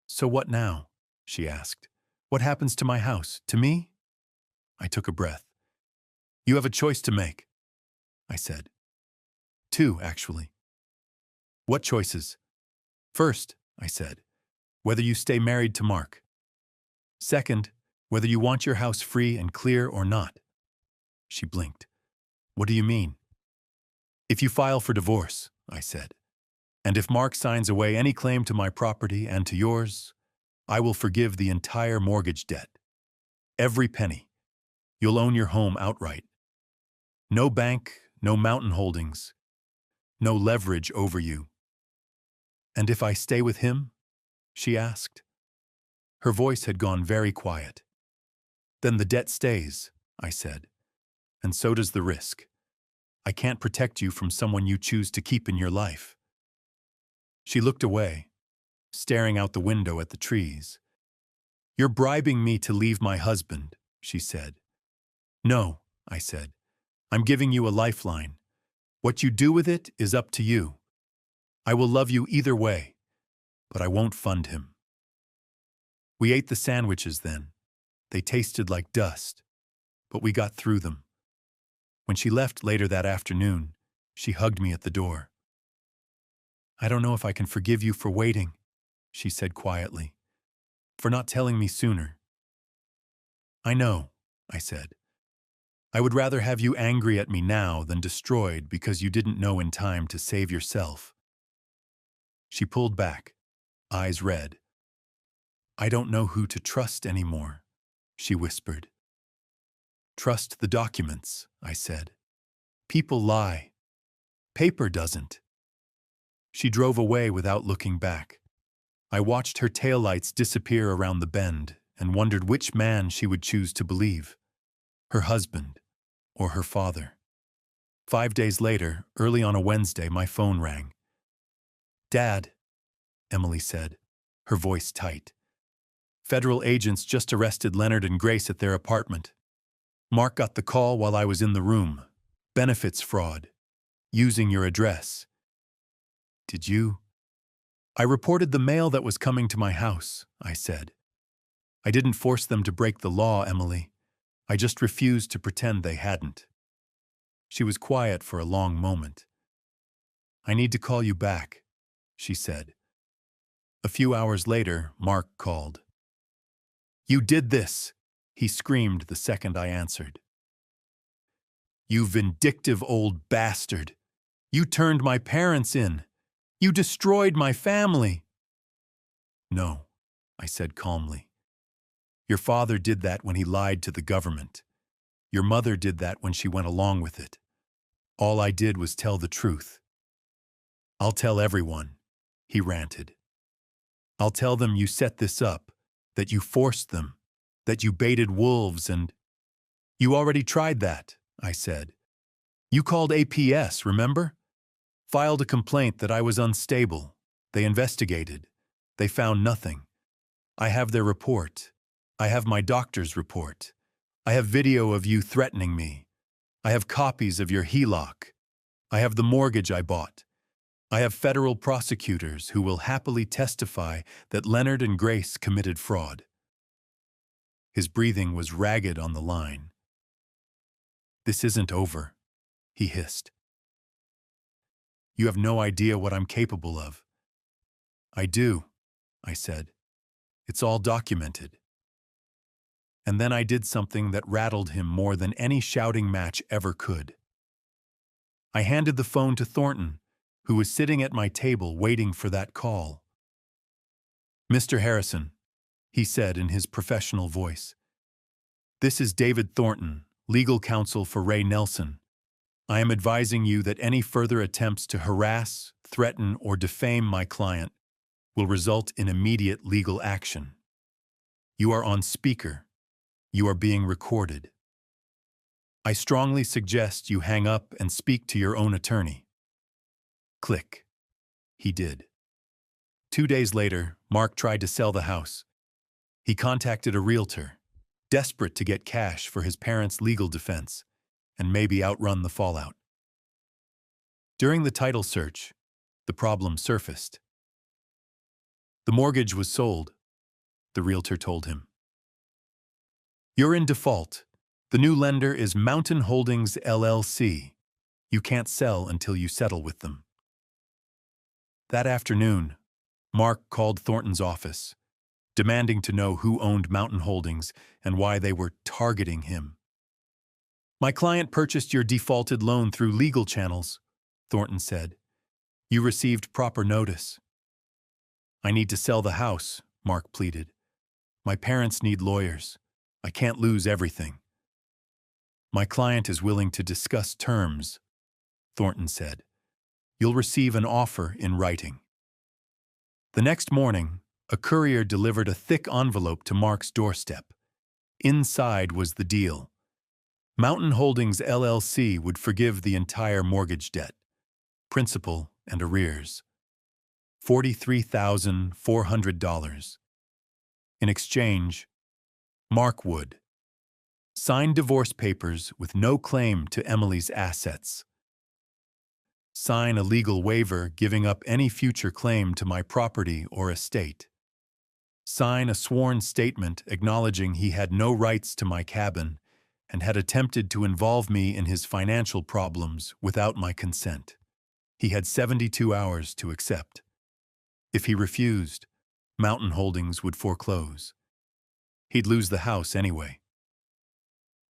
Speaker 1: So what now? She asked. What happens to my house? To me? I took a breath. You have a choice to make, I said. Two, actually. What choices? First, I said, whether you stay married to Mark. Second, whether you want your house free and clear or not. She blinked. What do you mean? If you file for divorce, I said, and if Mark signs away any claim to my property and to yours, I will forgive the entire mortgage debt. Every penny. You'll own your home outright. No bank, no mountain holdings, no leverage over you. And if I stay with him? She asked. Her voice had gone very quiet. Then the debt stays, I said, and so does the risk. I can't protect you from someone you choose to keep in your life. She looked away, staring out the window at the trees. You're bribing me to leave my husband, she said. No, I said. I'm giving you a lifeline. What you do with it is up to you. I will love you either way, but I won't fund him. We ate the sandwiches then. They tasted like dust, but we got through them. When she left later that afternoon, she hugged me at the door. I don't know if I can forgive you for waiting, she said quietly, for not telling me sooner. I know, I said. I would rather have you angry at me now than destroyed because you didn't know in time to save yourself. She pulled back, eyes red. I don't know who to trust anymore, she whispered. Trust the documents, I said. People lie. Paper doesn't. She drove away without looking back. I watched her taillights disappear around the bend and wondered which man she would choose to believe, her husband or her father. 5 days later, early on a Wednesday, my phone rang. Dad, Emily said, her voice tight. Federal agents just arrested Leonard and Grace at their apartment. Mark got the call while I was in the room. Benefits fraud. Using your address. Did you? I reported the mail that was coming to my house, I said. I didn't force them to break the law, Emily. I just refused to pretend they hadn't. She was quiet for a long moment. I need to call you back, she said. A few hours later, Mark called. You did this, he screamed the second I answered. You vindictive old bastard. You turned my parents in. You destroyed my family. No, I said calmly. Your father did that when he lied to the government. Your mother did that when she went along with it. All I did was tell the truth. I'll tell everyone, he ranted. I'll tell them you set this up, that you forced them, that you baited wolves and— You already tried that, I said. You called APS, remember? Filed a complaint that I was unstable. They investigated. They found nothing. I have their report. I have my doctor's report. I have video of you threatening me. I have copies of your HELOC. I have the mortgage I bought. I have federal prosecutors who will happily testify that Leonard and Grace committed fraud. His breathing was ragged on the line. This isn't over, he hissed. You have no idea what I'm capable of. I do, I said. It's all documented. And then I did something that rattled him more than any shouting match ever could. I handed the phone to Thornton, who was sitting at my table waiting for that call. Mr. Harrison, he said in his professional voice. This is David Thornton, legal counsel for Ray Nelson. I am advising you that any further attempts to harass, threaten, or defame my client will result in immediate legal action. You are on speaker. You are being recorded. I strongly suggest you hang up and speak to your own attorney. Click. He did. 2 days later, Mark tried to sell the house. He contacted a realtor, desperate to get cash for his parents' legal defense and maybe outrun the fallout. During the title search, the problem surfaced. The mortgage was sold, the realtor told him. You're in default. The new lender is Mountain Holdings, LLC. You can't sell until you settle with them. That afternoon, Mark called Thornton's office, demanding to know who owned Mountain Holdings and why they were targeting him. My client purchased your defaulted loan through legal channels, Thornton said. You received proper notice. I need to sell the house, Mark pleaded. My parents need lawyers. I can't lose everything. My client is willing to discuss terms, Thornton said. You'll receive an offer in writing. The next morning, a courier delivered a thick envelope to Mark's doorstep. Inside was the deal. Mountain Holdings, LLC would forgive the entire mortgage debt, principal and arrears. $43,400. In exchange, Mark would sign divorce papers with no claim to Emily's assets. Sign a legal waiver giving up any future claim to my property or estate. Sign a sworn statement acknowledging he had no rights to my cabin and had attempted to involve me in his financial problems without my consent. He had 72 hours to accept. If he refused, Mountain Holdings would foreclose. He'd lose the house anyway.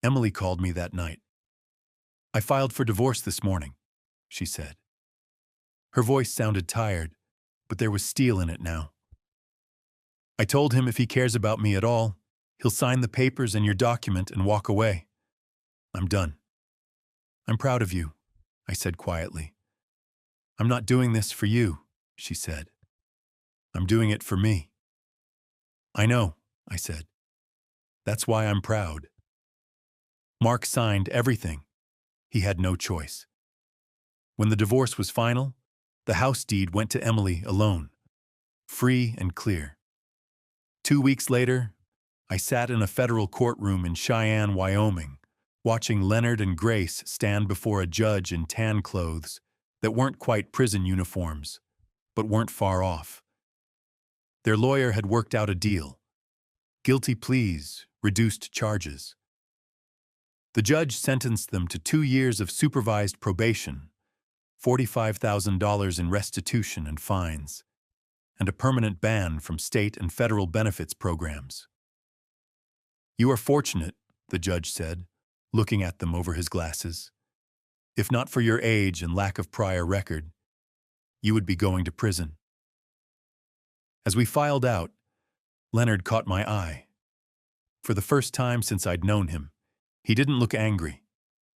Speaker 1: Emily called me that night. I filed for divorce this morning, she said. Her voice sounded tired, but there was steel in it now. I told him if he cares about me at all, he'll sign the papers and your document and walk away. I'm done. I'm proud of you, I said quietly. I'm not doing this for you, she said. I'm doing it for me. I know, I said. That's why I'm proud. Mark signed everything. He had no choice. When the divorce was final, the house deed went to Emily alone, free and clear. 2 weeks later, I sat in a federal courtroom in Cheyenne, Wyoming, watching Leonard and Grace stand before a judge in tan clothes that weren't quite prison uniforms, but weren't far off. Their lawyer had worked out a deal. Guilty pleas, reduced charges. The judge sentenced them to 2 years of supervised probation, $45,000 in restitution and fines, and a permanent ban from state and federal benefits programs. You are fortunate, the judge said, looking at them over his glasses. If not for your age and lack of prior record, you would be going to prison. As we filed out, Leonard caught my eye. For the first time since I'd known him, he didn't look angry.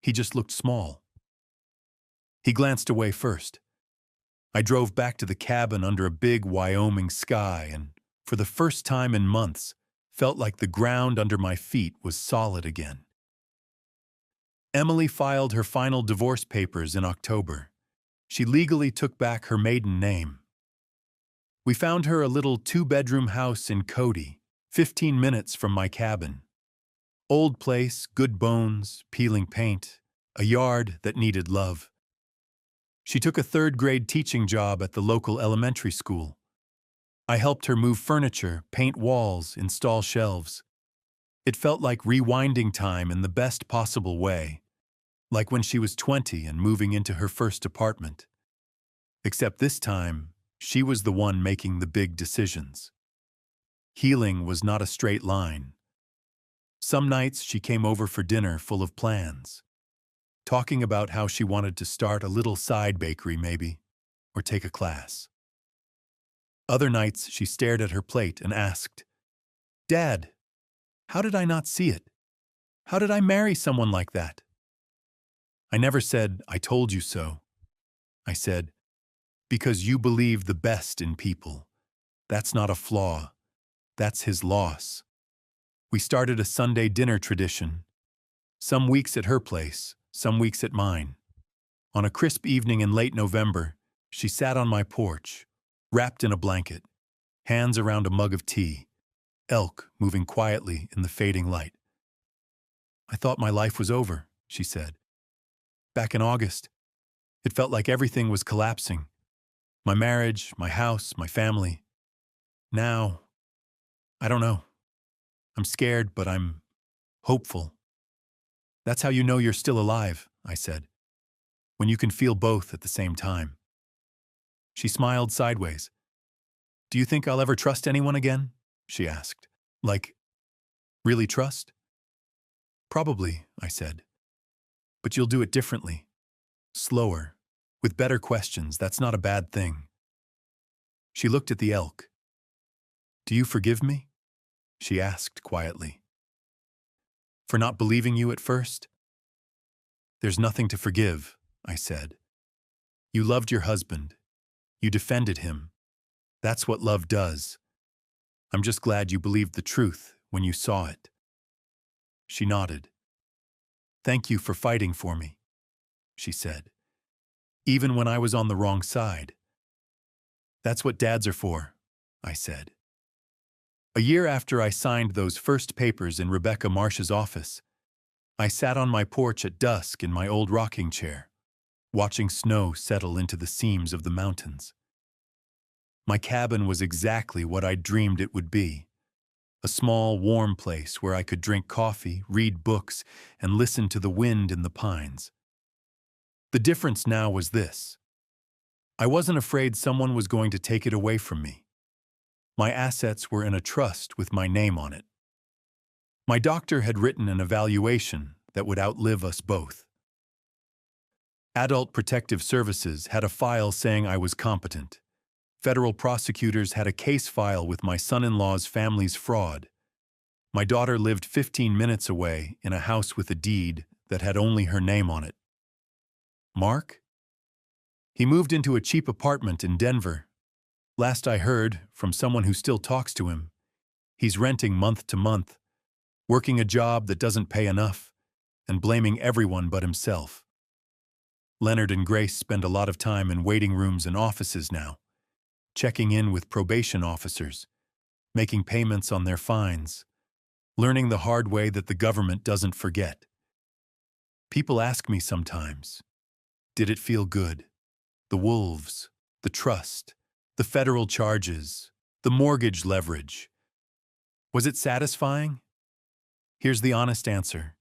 Speaker 1: He just looked small. He glanced away first. I drove back to the cabin under a big Wyoming sky and, for the first time in months, felt like the ground under my feet was solid again. Emily filed her final divorce papers in October. She legally took back her maiden name. We found her a little two-bedroom house in Cody, 15 minutes from my cabin. Old place, good bones, peeling paint, a yard that needed love. She took a third-grade teaching job at the local elementary school. I helped her move furniture, paint walls, install shelves. It felt like rewinding time in the best possible way, like when she was 20 and moving into her first apartment. Except this time, she was the one making the big decisions. Healing was not a straight line. Some nights she came over for dinner full of plans, talking about how she wanted to start a little side bakery maybe, or take a class. Other nights she stared at her plate and asked, "Dad, how did I not see it? How did I marry someone like that?" I never said, "I told you so." I said, "Because you believe the best in people. That's not a flaw. That's his loss." We started a Sunday dinner tradition. Some weeks at her place, some weeks at mine. On a crisp evening in late November, she sat on my porch, wrapped in a blanket, hands around a mug of tea, elk moving quietly in the fading light. "I thought my life was over," she said. "Back in August, it felt like everything was collapsing. My marriage, my house, my family. Now, I don't know. I'm scared, but I'm hopeful." "That's how you know you're still alive," I said, "when you can feel both at the same time." She smiled sideways. "Do you think I'll ever trust anyone again?" she asked. "Like, really trust?" "Probably," I said. "But you'll do it differently. Slower. With better questions. That's not a bad thing." She looked at the elk. "Do you forgive me?" she asked quietly. "For not believing you at first?" "There's nothing to forgive," I said. "You loved your husband. You defended him. That's what love does. I'm just glad you believed the truth when you saw it." She nodded. "Thank you for fighting for me," she said. "Even when I was on the wrong side." "That's what dads are for," I said. A year after I signed those first papers in Rebecca Marsh's office, I sat on my porch at dusk in my old rocking chair, watching snow settle into the seams of the mountains. My cabin was exactly what I dreamed it would be. A small, warm place where I could drink coffee, read books, and listen to the wind in the pines. The difference now was this. I wasn't afraid someone was going to take it away from me. My assets were in a trust with my name on it. My doctor had written an evaluation that would outlive us both. Adult Protective Services had a file saying I was competent. Federal prosecutors had a case file with my son-in-law's family's fraud. My daughter lived 15 minutes away in a house with a deed that had only her name on it. Mark? He moved into a cheap apartment in Denver. Last I heard, from someone who still talks to him, he's renting month to month, working a job that doesn't pay enough, and blaming everyone but himself. Leonard and Grace spend a lot of time in waiting rooms and offices now, checking in with probation officers, making payments on their fines, learning the hard way that the government doesn't forget. People ask me sometimes, did it feel good? The wolves, the trust, the federal charges, the mortgage leverage. Was it satisfying? Here's the honest answer.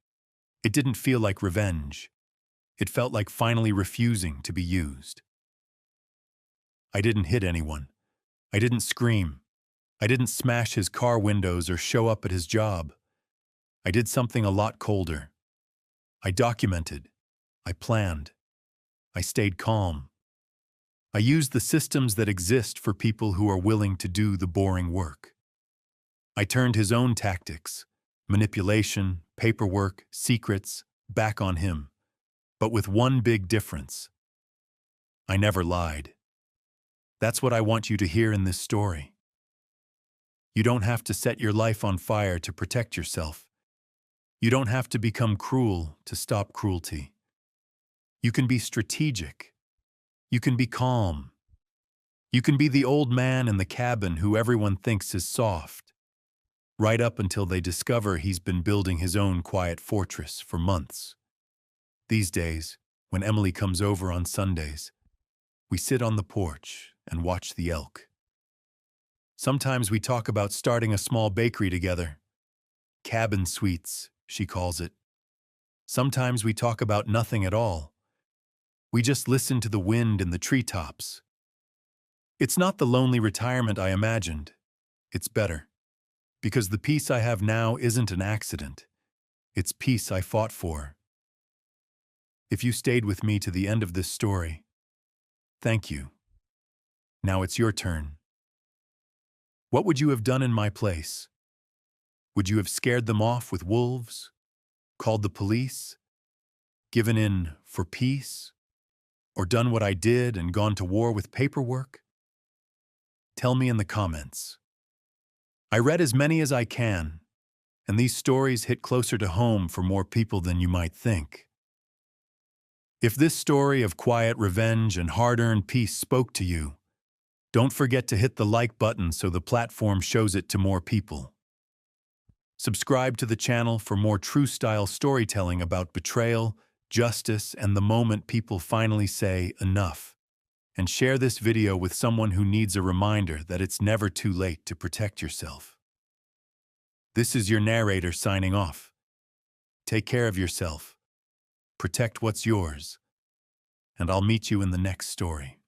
Speaker 1: It didn't feel like revenge. It felt like finally refusing to be used. I didn't hit anyone. I didn't scream. I didn't smash his car windows or show up at his job. I did something a lot colder. I documented. I planned. I stayed calm. I used the systems that exist for people who are willing to do the boring work. I turned his own tactics, Manipulation, paperwork, secrets, back on him. But with one big difference. I never lied. That's what I want you to hear in this story. You don't have to set your life on fire to protect yourself. You don't have to become cruel to stop cruelty. You can be strategic. You can be calm. You can be the old man in the cabin who everyone thinks is soft, right up until they discover he's been building his own quiet fortress for months. These days, when Emily comes over on Sundays, we sit on the porch and watch the elk. Sometimes we talk about starting a small bakery together. Cabin sweets, she calls it. Sometimes we talk about nothing at all. We just listen to the wind in the treetops. It's not the lonely retirement I imagined. It's better. Because the peace I have now isn't an accident. It's peace I fought for. If you stayed with me to the end of this story, thank you. Now it's your turn. What would you have done in my place? Would you have scared them off with wolves? Called the police? Given in for peace? Or done what I did and gone to war with paperwork? Tell me in the comments. I read as many as I can, and these stories hit closer to home for more people than you might think. If this story of quiet revenge and hard-earned peace spoke to you, don't forget to hit the like button so the platform shows it to more people. Subscribe to the channel for more true-style storytelling about betrayal, justice, and the moment people finally say enough. And share this video with someone who needs a reminder that it's never too late to protect yourself. This is your narrator signing off. Take care of yourself. Protect what's yours. And I'll meet you in the next story.